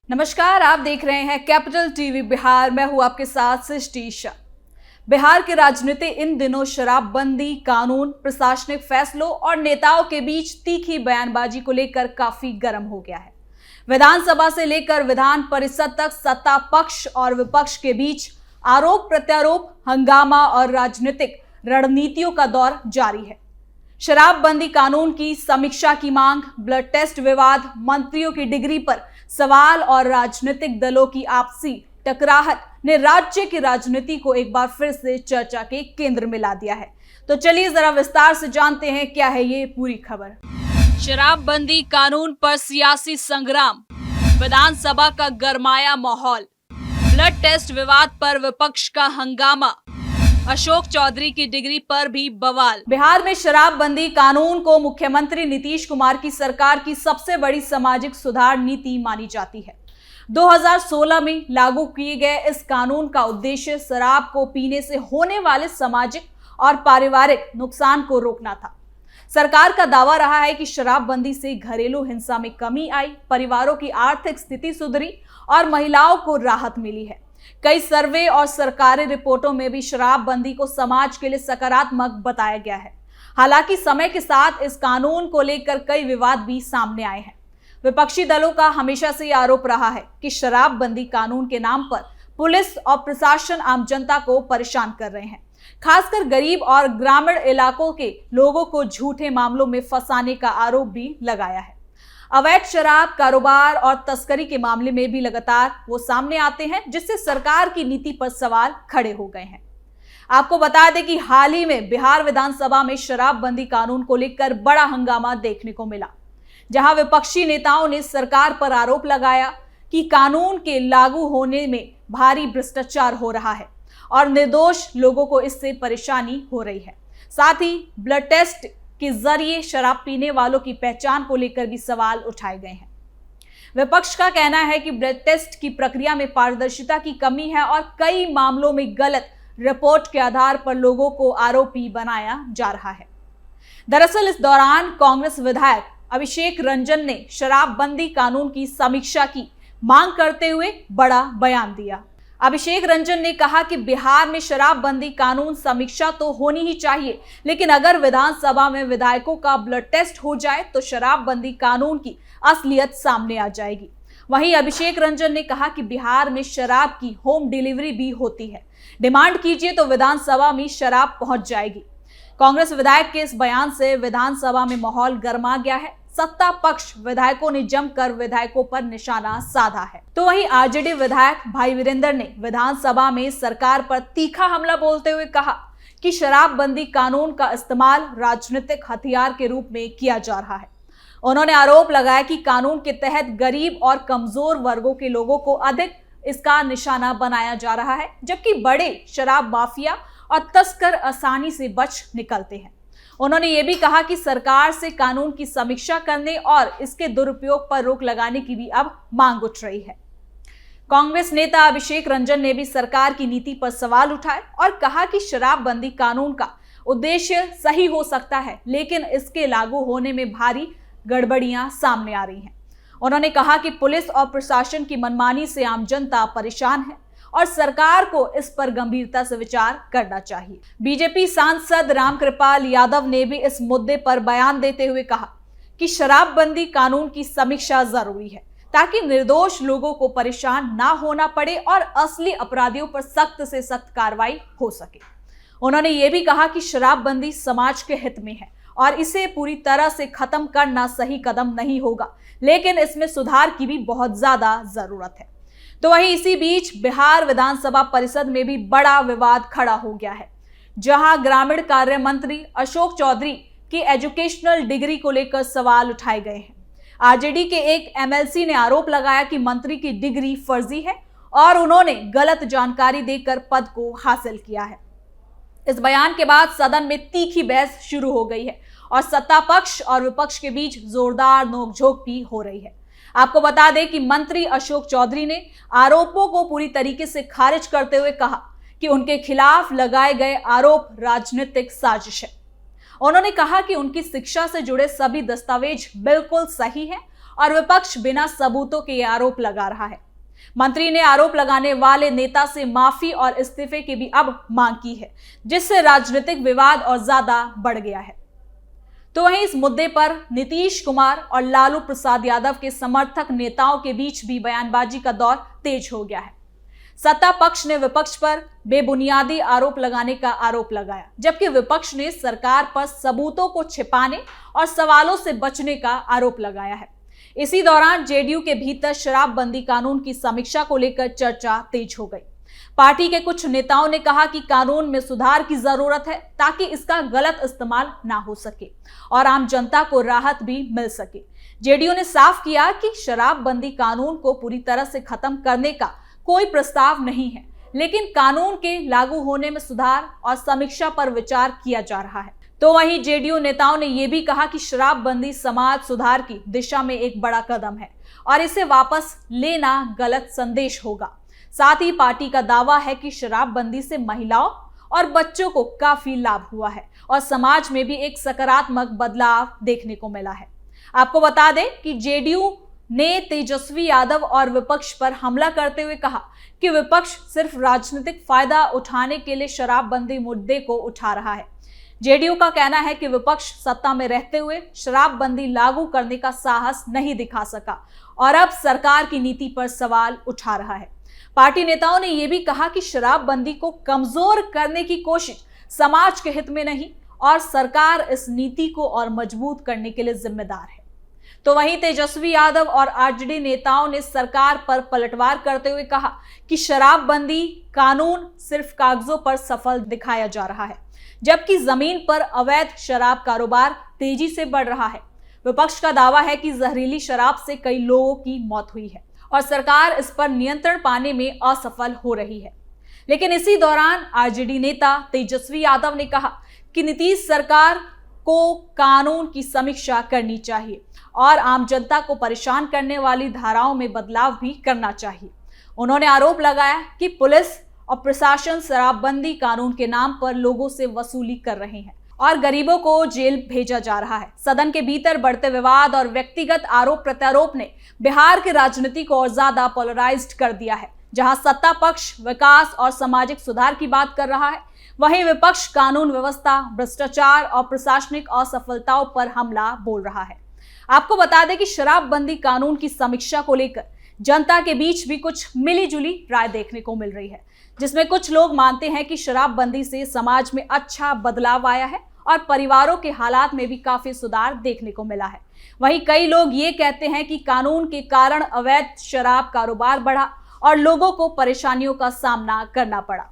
नमस्कार, आप देख रहे हैं कैपिटल टीवी बिहार। मैं हूं आपके साथ सृष्टि शाह। बिहार की राजनीति इन दिनों शराबबंदी कानून, प्रशासनिक फैसलों और नेताओं के बीच तीखी बयानबाजी को लेकर काफी गर्म हो गया है। विधानसभा से लेकर विधान परिषद तक सत्ता पक्ष और विपक्ष के बीच आरोप प्रत्यारोप, हंगामा और राजनीतिक रणनीतियों का दौर जारी है। शराबबंदी कानून की समीक्षा की मांग, ब्लड टेस्ट विवाद, मंत्रियों की डिग्री पर सवाल और राजनीतिक दलों की आपसी टकराहट ने राज्य की राजनीति को एक बार फिर से चर्चा के केंद्र में ला दिया है। तो चलिए जरा विस्तार से जानते हैं क्या है ये पूरी खबर। शराबबंदी कानून पर सियासी संग्राम, विधानसभा का गरमाया माहौल, ब्लड टेस्ट विवाद पर विपक्ष का हंगामा, अशोक चौधरी की डिग्री पर भी बवाल। बिहार में शराबबंदी कानून को मुख्यमंत्री नीतीश कुमार की सरकार की सबसे बड़ी सामाजिक सुधार नीति मानी जाती है। 2016 में लागू किए गए इस कानून का उद्देश्य शराब को पीने से होने वाले सामाजिक और पारिवारिक नुकसान को रोकना था। सरकार का दावा रहा है कि शराबबंदी से घरेलू हिंसा में कमी आई, परिवारों की आर्थिक स्थिति सुधरी और महिलाओं को राहत मिली है। कई सर्वे और सरकारी रिपोर्टों में भी शराबबंदी को समाज के लिए सकारात्मक बताया गया है। हालांकि समय के साथ इस कानून को लेकर कई विवाद भी सामने आए हैं। विपक्षी दलों का हमेशा से आरोप रहा है कि शराबबंदी कानून के नाम पर पुलिस और प्रशासन आम जनता को परेशान कर रहे हैं। खासकर गरीब और ग्रामीण इलाकों के लोगों को झूठे मामलों में फंसाने का आरोप भी लगाया है। अवैध शराब कारोबार और तस्करी के मामले में भी लगातार वो सामने आते हैं, जिससे सरकार की नीति पर सवाल खड़े हो गए हैं। आपको बता दें कि हाल ही में बिहार विधानसभा में शराबबंदी कानून को लेकर बड़ा हंगामा देखने को मिला, जहां विपक्षी नेताओं ने सरकार पर आरोप लगाया कि कानून के लागू होने में भारी भ्रष्टाचार हो रहा है और निर्दोष लोगों को इससे परेशानी हो रही है। साथ ही ब्लड टेस्ट के जरिए शराब पीने वालों की पहचान को लेकर भी सवाल उठाए गए हैं। विपक्ष का कहना है कि ब्लड टेस्ट की प्रक्रिया में पारदर्शिता की कमी है और कई मामलों में गलत रिपोर्ट के आधार पर लोगों को आरोपी बनाया जा रहा है। दरअसल इस दौरान कांग्रेस विधायक अभिषेक रंजन ने शराबबंदी कानून की समीक्षा की मांग करते हुए बड़ा बयान दिया। अभिषेक रंजन ने कहा कि बिहार में शराबबंदी कानून समीक्षा तो होनी ही चाहिए, लेकिन अगर विधानसभा में विधायकों का ब्लड टेस्ट हो जाए तो शराबबंदी कानून की असलियत सामने आ जाएगी। वहीं अभिषेक रंजन ने कहा कि बिहार में शराब की होम डिलीवरी भी होती है, डिमांड कीजिए तो विधानसभा में शराब पहुंच जाएगी। कांग्रेस विधायक के इस बयान से विधानसभा में माहौल गर्मा गया है। सत्ता पक्ष विधायकों ने जमकर विधायकों पर निशाना साधा है, तो वहीं आरजेडी विधायक भाई वीरेंद्र ने विधानसभा में सरकार पर तीखा हमला बोलते हुए कहा कि शराबबंदी कानून का इस्तेमाल राजनीतिक हथियार के रूप में किया जा रहा है। उन्होंने आरोप लगाया कि कानून के तहत गरीब और कमजोर वर्गों के लोगों को अधिक इसका निशाना बनाया जा रहा है, जबकि बड़े शराब माफिया और तस्कर आसानी से बच निकलते हैं। उन्होंने ये भी कहा कि सरकार से कानून की समीक्षा करने और इसके दुरुपयोग पर रोक लगाने की भी अब मांग उठ रही है। कांग्रेस नेता अभिषेक रंजन ने भी सरकार की नीति पर सवाल उठाए और कहा कि शराबबंदी कानून का उद्देश्य सही हो सकता है, लेकिन इसके लागू होने में भारी गड़बड़ियां सामने आ रही हैं। उन्होंने कहा कि पुलिस और प्रशासन की मनमानी से आम जनता परेशान है और सरकार को इस पर गंभीरता से विचार करना चाहिए। बीजेपी सांसद रामकृपाल यादव ने भी इस मुद्दे पर बयान देते हुए कहा कि शराबबंदी कानून की समीक्षा जरूरी है, ताकि निर्दोष लोगों को परेशान ना होना पड़े और असली अपराधियों पर सख्त से सख्त कार्रवाई हो सके। उन्होंने ये भी कहा कि शराबबंदी समाज के हित में है और इसे पूरी तरह से खत्म करना सही कदम नहीं होगा, लेकिन इसमें सुधार की भी बहुत ज्यादा जरूरत है। तो वहीं इसी बीच बिहार विधानसभा परिषद में भी बड़ा विवाद खड़ा हो गया है, जहां ग्रामीण कार्य मंत्री अशोक चौधरी की एजुकेशनल डिग्री को लेकर सवाल उठाए गए हैं। आरजेडी के एक एमएलसी ने आरोप लगाया कि मंत्री की डिग्री फर्जी है और उन्होंने गलत जानकारी देकर पद को हासिल किया है। इस बयान के बाद सदन में तीखी बहस शुरू हो गई है और सत्ता पक्ष और विपक्ष के बीच जोरदार नोकझोंक भी हो रही है। आपको बता दें कि मंत्री अशोक चौधरी ने आरोपों को पूरी तरीके से खारिज करते हुए कहा कि उनके खिलाफ लगाए गए आरोप राजनीतिक साजिश है। उन्होंने कहा कि उनकी शिक्षा से जुड़े सभी दस्तावेज बिल्कुल सही हैं और विपक्ष बिना सबूतों के ये आरोप लगा रहा है। मंत्री ने आरोप लगाने वाले नेता से माफी और इस्तीफे की भी अब मांग की है, जिससे राजनीतिक विवाद और ज्यादा बढ़ गया है। तो वहीं इस मुद्दे पर नीतीश कुमार और लालू प्रसाद यादव के समर्थक नेताओं के बीच भी बयानबाजी का दौर तेज हो गया है। सत्ता पक्ष ने विपक्ष पर बेबुनियादी आरोप लगाने का आरोप लगाया, जबकि विपक्ष ने सरकार पर सबूतों को छिपाने और सवालों से बचने का आरोप लगाया है। इसी दौरान जेडीयू के भीतर शराबबंदी कानून की समीक्षा को लेकर चर्चा तेज हो गई। पार्टी के कुछ नेताओं ने कहा कि कानून में सुधार की जरूरत है ताकि इसका गलत इस्तेमाल ना हो सके और आम जनता को राहत भी मिल सके। जेडीयू ने साफ किया कि शराबबंदी कानून को पूरी तरह से खत्म करने का कोई प्रस्ताव नहीं है, लेकिन कानून के लागू होने में सुधार और समीक्षा पर विचार किया जा रहा है। तो वहीं जेडीयू नेताओं ने यह भी कहा कि शराबबंदी समाज सुधार की दिशा में एक बड़ा कदम है और इसे वापस लेना गलत संदेश होगा। साथ ही पार्टी का दावा है कि शराबबंदी से महिलाओं और बच्चों को काफी लाभ हुआ है और समाज में भी एक सकारात्मक बदलाव देखने को मिला है। आपको बता दें कि जेडीयू ने तेजस्वी यादव और विपक्ष पर हमला करते हुए कहा कि विपक्ष सिर्फ राजनीतिक फायदा उठाने के लिए शराबबंदी मुद्दे को उठा रहा है। जेडीयू का कहना है कि विपक्ष सत्ता में रहते हुए शराबबंदी लागू करने का साहस नहीं दिखा सका और अब सरकार की नीति पर सवाल उठा रहा है। पार्टी नेताओं ने यह भी कहा कि शराबबंदी को कमजोर करने की कोशिश समाज के हित में नहीं और सरकार इस नीति को और मजबूत करने के लिए जिम्मेदार है। तो वहीं तेजस्वी यादव और आरजेडी नेताओं ने सरकार पर पलटवार करते हुए कहा कि शराबबंदी कानून सिर्फ कागजों पर सफल दिखाया जा रहा है, जबकि जमीन पर अवैध शराब कारोबार तेजी से बढ़ रहा है। विपक्ष का दावा है कि जहरीली शराब से कई लोगों की मौत हुई है और सरकार इस पर नियंत्रण पाने में असफल हो रही है। लेकिन इसी दौरान आरजेडी नेता तेजस्वी यादव ने कहा कि नीतीश सरकार को कानून की समीक्षा करनी चाहिए और आम जनता को परेशान करने वाली धाराओं में बदलाव भी करना चाहिए। उन्होंने आरोप लगाया कि पुलिस और प्रशासन शराबबंदी कानून के नाम पर लोगों से वसूली कर रहे हैं और गरीबों को जेल भेजा जा रहा है। सदन के भीतर बढ़ते विवाद और व्यक्तिगत आरोप प्रत्यारोप ने बिहार की राजनीति को और ज्यादा पोलराइज्ड कर दिया है। जहां सत्ता पक्ष विकास और सामाजिक सुधार की बात कर रहा है, वहीं विपक्ष कानून व्यवस्था, भ्रष्टाचार और प्रशासनिक असफलताओं पर हमला बोल रहा है। आपको बता दें कि शराबबंदी कानून की समीक्षा को लेकर जनता के बीच भी कुछ मिलीजुली राय देखने को मिल रही है, जिसमें कुछ लोग मानते हैं कि शराबबंदी से समाज में अच्छा बदलाव आया है और परिवारों के हालात में भी काफी सुधार देखने को मिला है। वहीं कई लोग ये कहते हैं कि कानून के कारण अवैध शराब कारोबार बढ़ा और लोगों को परेशानियों का सामना करना पड़ा।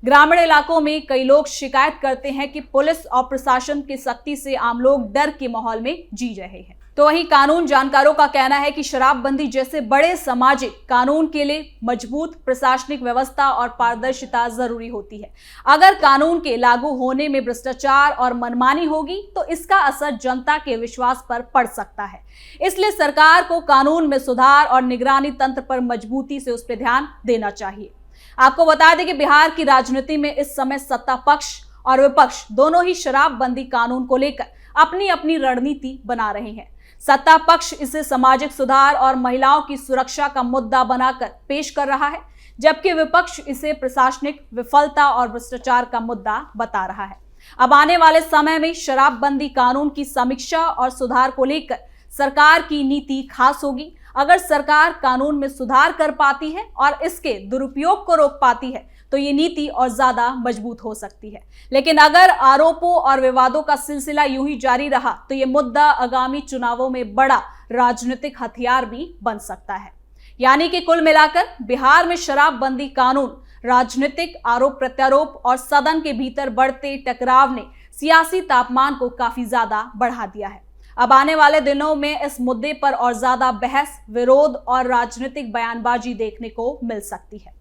ग्रामीण इलाकों में कई लोग शिकायत करते हैं कि पुलिस और प्रशासन की सख्ती से आम लोग डर के माहौल में जी रहे हैं। तो वहीं कानून जानकारों का कहना है कि शराबबंदी जैसे बड़े सामाजिक कानून के लिए मजबूत प्रशासनिक व्यवस्था और पारदर्शिता जरूरी होती है। अगर कानून के लागू होने में भ्रष्टाचार और मनमानी होगी तो इसका असर जनता के विश्वास पर पड़ सकता है। इसलिए सरकार को कानून में सुधार और निगरानी तंत्र पर मजबूती से उस पर ध्यान देना चाहिए। आपको बता दें कि बिहार की राजनीति में इस समय सत्ता पक्ष और विपक्ष दोनों ही शराबबंदी कानून को लेकर अपनी अपनी रणनीति बना रहे हैं। सत्ता पक्ष इसे सामाजिक सुधार और महिलाओं की सुरक्षा का मुद्दा बनाकर पेश कर रहा है, जबकि विपक्ष इसे प्रशासनिक विफलता और भ्रष्टाचार का मुद्दा बता रहा है। अब आने वाले समय में शराबबंदी कानून की समीक्षा और सुधार को लेकर सरकार की नीति खास होगी। अगर सरकार कानून में सुधार कर पाती है और इसके दुरुपयोग को रोक पाती है तो ये नीति और ज्यादा मजबूत हो सकती है। लेकिन अगर आरोपों और विवादों का सिलसिला यूं ही जारी रहा तो ये मुद्दा आगामी चुनावों में बड़ा राजनीतिक हथियार भी बन सकता है। यानी कि कुल मिलाकर बिहार में शराबबंदी कानून, राजनीतिक आरोप प्रत्यारोप और सदन के भीतर बढ़ते टकराव ने सियासी तापमान को काफी ज्यादा बढ़ा दिया है। अब आने वाले दिनों में इस मुद्दे पर और ज्यादा बहस, विरोध और राजनीतिक बयानबाजी देखने को मिल सकती है।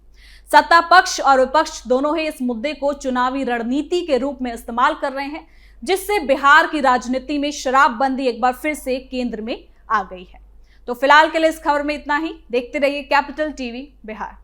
सत्ता पक्ष और विपक्ष दोनों ही इस मुद्दे को चुनावी रणनीति के रूप में इस्तेमाल कर रहे हैं, जिससे बिहार की राजनीति में शराबबंदी एक बार फिर से केंद्र में आ गई है। तो फिलहाल के लिए इस खबर में इतना ही। देखते रहिए कैपिटल टीवी बिहार।